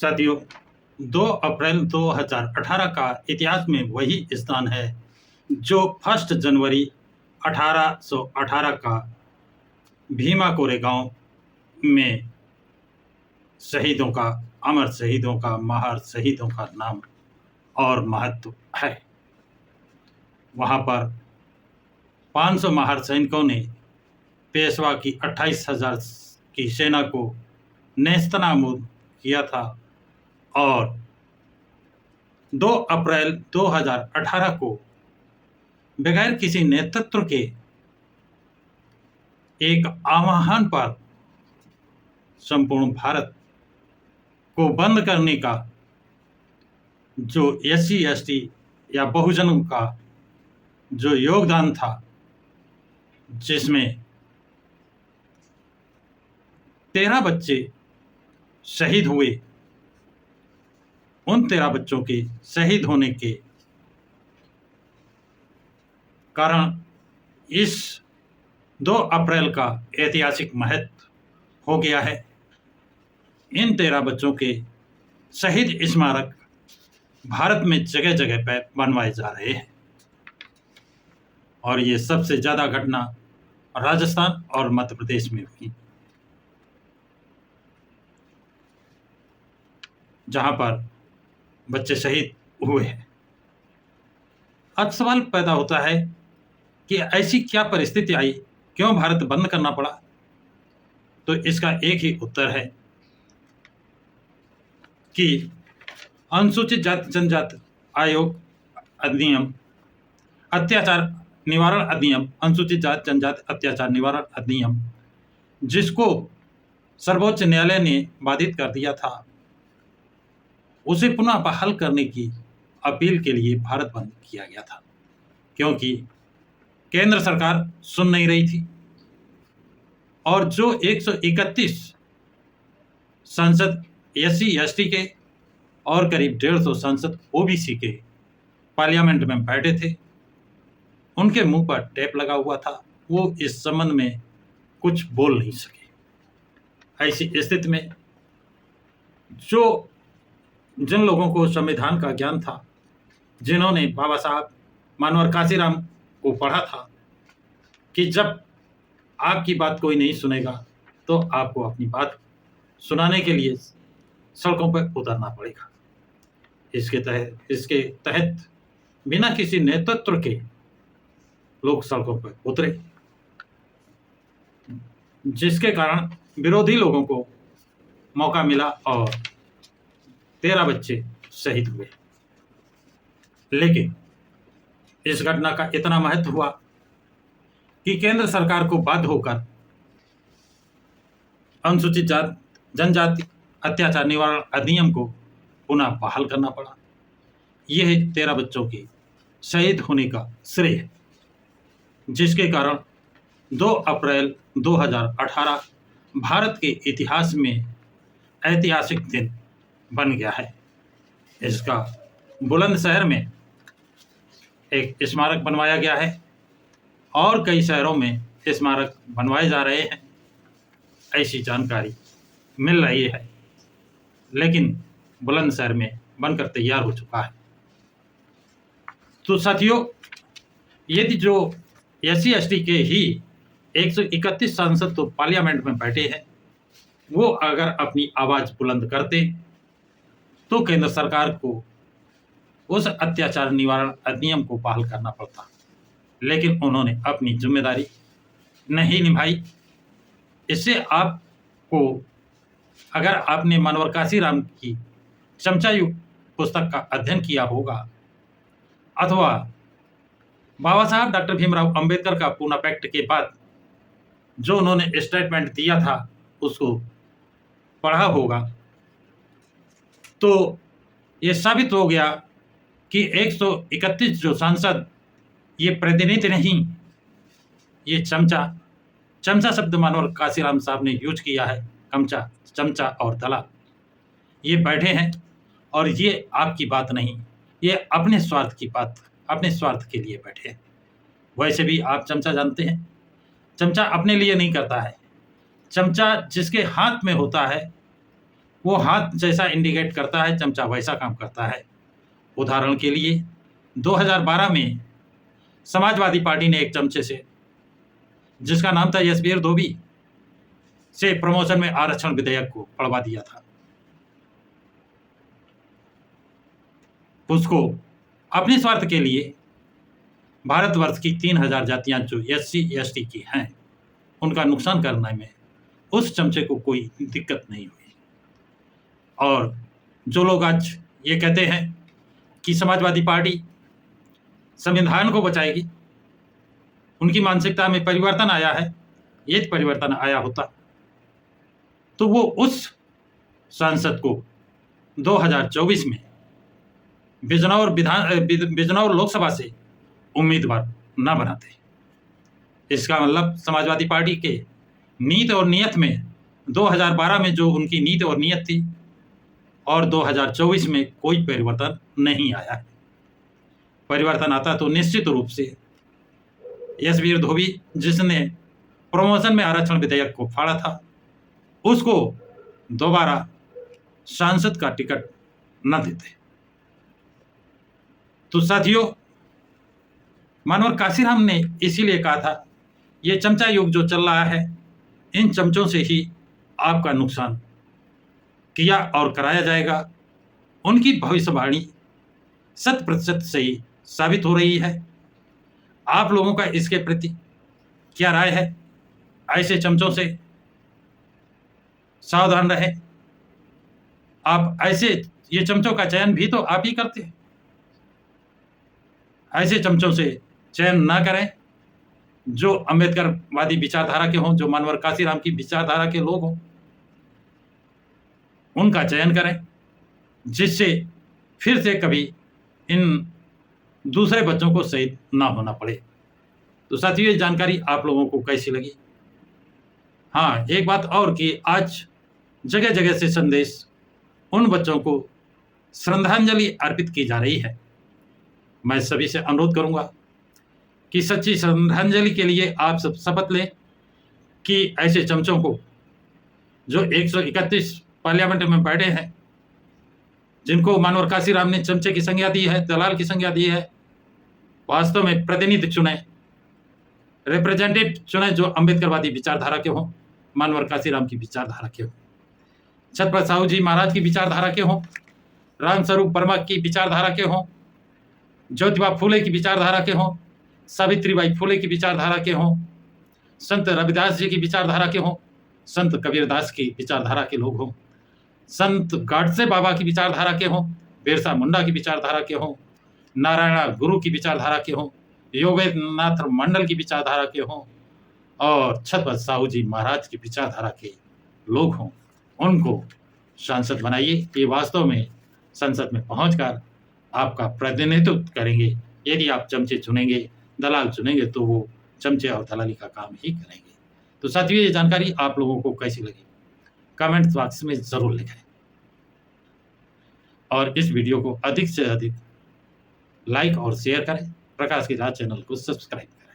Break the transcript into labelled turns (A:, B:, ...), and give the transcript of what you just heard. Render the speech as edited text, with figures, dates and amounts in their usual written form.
A: साथियों, 2 अप्रैल 2018 का इतिहास में वही स्थान है जो 1 जनवरी 1818 का भीमा कोरेगांव में शहीदों का, अमर शहीदों का, महार शहीदों का नाम और महत्व है। वहां पर 500 महार सैनिकों ने पेशवा की 28,000 की सेना को नेस्तनाबूद किया था और 2 अप्रैल 2018 को बगैर किसी नेतृत्व के एक आह्वान पर संपूर्ण भारत को बंद करने का जो SC ST या बहुजनों का जो योगदान था, जिसमें 13 बच्चे शहीद हुए, उन 13 बच्चों के शहीद होने के कारण इस 2 अप्रैल का ऐतिहासिक महत्व हो गया है। इन 13 बच्चों के शहीद स्मारक भारत में जगह जगह पर बनवाए जा रहे हैं और ये सबसे ज़्यादा घटना राजस्थान और मध्य प्रदेश में हुई, जहां पर बच्चे शहीद हुए हैं। अब सवाल पैदा होता है कि ऐसी क्या परिस्थिति आई, क्यों भारत बंद करना पड़ा? तो इसका एक ही उत्तर है कि अनुसूचित जाति जनजाति आयोग अधिनियम, अत्याचार निवारण अधिनियम, अनुसूचित जाति जनजाति अत्याचार निवारण अधिनियम, जिसको सर्वोच्च न्यायालय ने बाधित कर दिया था, उसे पुनः बहाल करने की अपील के लिए भारत बंद किया गया था, क्योंकि केंद्र सरकार सुन नहीं रही थी और जो 131 सांसद SC ST के और करीब 150 सांसद OBC के पार्लियामेंट में बैठे थे, उनके मुंह पर टेप लगा हुआ था, वो इस संबंध में कुछ बोल नहीं सके। ऐसी स्थिति में जिन लोगों को संविधान का ज्ञान था, जिन्होंने बाबा साहब मानवर काशीराम को पढ़ा था कि जब आपकी बात कोई नहीं सुनेगा तो आपको अपनी बात सुनाने के लिए सड़कों पर उतरना पड़ेगा। इसके तहत बिना किसी नेतृत्व के लोग सड़कों पर उतरे, जिसके कारण विरोधी लोगों को मौका मिला और 13 बच्चे शहीद हुए। लेकिन इस घटना का इतना महत्व हुआ कि केंद्र सरकार को बाध्य होकर अनुसूचित जाति जनजाति अत्याचार निवारण अधिनियम को पुनः बहाल करना पड़ा। यह 13 बच्चों के शहीद होने का श्रेय है, जिसके कारण 2 अप्रैल 2018 भारत के इतिहास में ऐतिहासिक दिन बन गया है। इसका बुलंदशहर में एक स्मारक बनवाया गया है और कई शहरों में स्मारक बनवाए जा रहे हैं, ऐसी जानकारी मिल रही है। लेकिन बुलंदशहर में बनकर तैयार हो चुका है। तो साथियों, यदि जो SC ST के ही 131 सांसद तो पार्लियामेंट में बैठे हैं, वो अगर अपनी आवाज़ बुलंद करते तो केंद्र सरकार को उस अत्याचार निवारण अधिनियम को बहाल करना पड़ता, लेकिन उन्होंने अपनी जिम्मेदारी नहीं निभाई। इससे आपको, अगर आपने मानवर काशीराम की चमचा युग पुस्तक का अध्ययन किया होगा अथवा बाबा साहब डॉक्टर भीमराव अंबेडकर का पूना पैक्ट के बाद जो उन्होंने स्टेटमेंट दिया था उसको पढ़ा होगा, तो ये साबित हो गया कि 131 जो सांसद ये प्रतिनिधि नहीं, ये चमचा शब्द मानवर काशीराम साहब ने यूज किया है। चमचा और दला ये बैठे हैं और ये आपकी बात नहीं, ये अपने स्वार्थ के लिए बैठे हैं। वैसे भी आप चमचा जानते हैं, चमचा अपने लिए नहीं करता है। चमचा जिसके हाथ में होता है वो हाथ जैसा इंडिकेट करता है, चमचा वैसा काम करता है। उदाहरण के लिए 2012 में समाजवादी पार्टी ने एक चमचे से, जिसका नाम था यशवीर धोबी, से प्रमोशन में आरक्षण विधेयक को पढ़वा दिया था। उसको अपने स्वार्थ के लिए भारतवर्ष की 3000 जातियां जो SC ST की हैं, उनका नुकसान करने में उस चमचे को कोई दिक्कत नहीं हुई। और जो लोग आज ये कहते हैं कि समाजवादी पार्टी संविधान को बचाएगी, उनकी मानसिकता में परिवर्तन आया है। ये परिवर्तन आया होता तो वो उस सांसद को 2024 में बिजनौर लोकसभा से उम्मीदवार न बनाते। इसका मतलब समाजवादी पार्टी के नीति और नियत में 2012 में जो उनकी नीति और नियत थी और 2024 में कोई परिवर्तन नहीं आया है। परिवर्तन आता तो निश्चित रूप से यशवीर धोबी, जिसने प्रमोशन में आरक्षण विधेयक को फाड़ा था, उसको दोबारा सांसद का टिकट न देते। तो साथियों, मानवर काशीराम ने इसीलिए कहा था, ये चमचा युग जो चल रहा है, इन चमचों से ही आपका नुकसान किया और कराया जाएगा। उनकी भविष्यवाणी 100% सही साबित हो रही है। आप लोगों का इसके प्रति क्या राय है? ऐसे चमचों से सावधान रहे। आप ऐसे, ये चमचों का चयन भी तो आप ही करते हैं। ऐसे चमचों से चयन ना करें। जो अंबेडकरवादी विचारधारा के हों, जो मानवर काशीराम की विचारधारा के लोग हों, उनका चयन करें, जिससे फिर से कभी इन दूसरे बच्चों को शहीद ना होना पड़े। तो साथियों, ये जानकारी आप लोगों को कैसी लगी? हाँ, एक बात और कि आज जगह जगह से संदेश उन बच्चों को श्रद्धांजलि अर्पित की जा रही है। मैं सभी से अनुरोध करूंगा कि सच्ची श्रद्धांजलि के लिए आप सब शपथ लें कि ऐसे चमचों को, जो 131 पार्लियामेंट में बैठे हैं, जिनको मानवर काशीराम ने चमचे की संज्ञा दी है, दलाल की संज्ञा दी है, वास्तव में प्रतिनिधि चुने, रिप्रेजेंटेटिव चुने, जो अंबेडकरवादी विचारधारा के हों, मानवर काशीराम की विचारधारा के हों, छत्रपति साहू जी महाराज की विचारधारा के हों, रामस्वरूप वर्मा की विचारधारा के हों, ज्योतिबा फूले की विचारधारा के हों, सावित्रीबाई फूले की विचारधारा के हों, संत रविदास जी की विचारधारा के हों, संत कबीरदास की विचारधारा के लोग हों, संत गाडसे बाबा की विचारधारा के हों, बिरसा मुंडा की विचारधारा के हों, नारायण गुरु की विचारधारा के हों, योगेंद्रनाथ मंडल की विचारधारा के हों, और छत्रपति साहू जी महाराज की विचारधारा के लोग हों, उनको सांसद बनाइए। ये वास्तव में संसद में पहुंचकर आपका प्रतिनिधित्व करेंगे। यदि आप चमचे चुनेंगे, दलाल चुनेंगे, तो वो चमचे और दलाली का काम ही करेंगे। तो साथियों, ये जानकारी आप लोगों को कैसी लगी? कमेंट बॉक्स में जरूर लिखें और इस वीडियो को अधिक से अधिक लाइक और शेयर करें। प्रकाश की राह चैनल को सब्सक्राइब करें।